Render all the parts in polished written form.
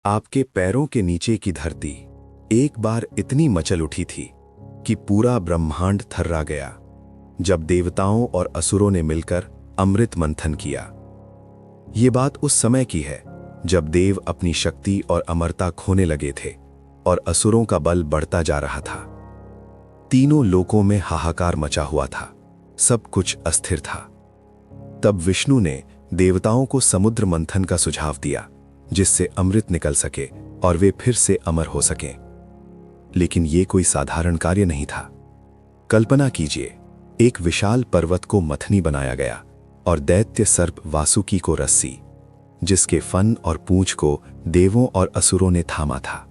आपके पैरों के नीचे की धरती एक बार इतनी मचल उठी थी कि पूरा ब्रह्मांड थर्रा गया जब देवताओं और असुरों ने मिलकर अमृत मंथन किया। ये बात उस समय की है जब देव अपनी शक्ति और अमरता खोने लगे थे और असुरों का बल बढ़ता जा रहा था। तीनों लोकों में हाहाकार मचा हुआ था, सब कुछ अस्थिर था। तब विष्णु ने देवताओं को समुद्र मंथन का सुझाव दिया जिससे अमृत निकल सके और वे फिर से अमर हो सकें। लेकिन यह कोई साधारण कार्य नहीं था। कल्पना कीजिए, एक विशाल पर्वत को मथनी बनाया गया और दैत्य सर्प वासुकी को रस्सी, जिसके फन और पूंछ को देवों और असुरों ने थामा था।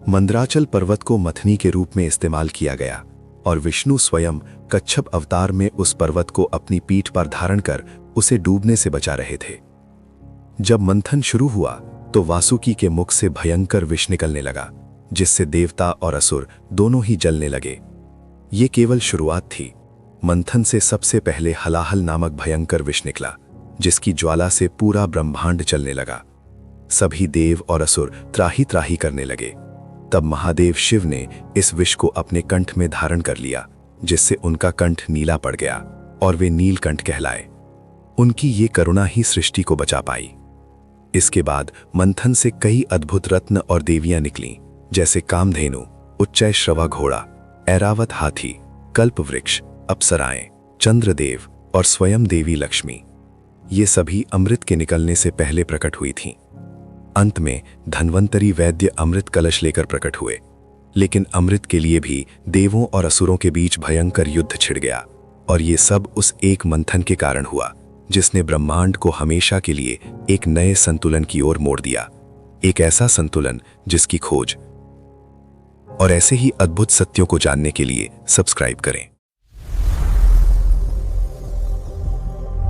मंदराचल पर्वत को मथनी के रूप में इस्तेमाल किया गया और विष्णु स्वयं कच्छप अवतार में उस पर्वत को अपनी पीठ पर धारण कर उसे डूबने से बचा रहे थे। जब मंथन शुरू हुआ तो वासुकी के मुख से भयंकर विष निकलने लगा जिससे देवता और असुर दोनों ही जलने लगे। ये केवल शुरुआत थी। मंथन से सबसे पहले हलाहल नामक भयंकर विष निकला जिसकी ज्वाला से पूरा ब्रह्मांड चलने लगा। सभी देव और असुर त्राही त्राही करने लगे। तब महादेव शिव ने इस विष को अपने कंठ में धारण कर लिया जिससे उनका कंठ नीला पड़ गया और वे नीलकंठ कहलाए। उनकी ये करुणा ही सृष्टि को बचा पाई। इसके बाद मंथन से कई अद्भुत रत्न और देवियां निकलीं, जैसे कामधेनु, उच्चय श्रवा घोड़ा, ऐरावत हाथी, कल्प वृक्ष, अप्सराएं, चंद्रदेव और स्वयं देवी लक्ष्मी। ये सभी अमृत के निकलने से पहले प्रकट हुई थीं। अंत में धन्वंतरी वैद्य अमृत कलश लेकर प्रकट हुए, लेकिन अमृत के लिए भी देवों और असुरों के बीच भयंकर युद्ध छिड़ गया और ये सब उस एक मंथन के कारण हुआ जिसने ब्रह्मांड को हमेशा के लिए एक नए संतुलन की ओर मोड़ दिया। एक ऐसा संतुलन जिसकी खोज और ऐसे ही अद्भुत सत्यों को जानने के लिए सब्सक्राइब करें।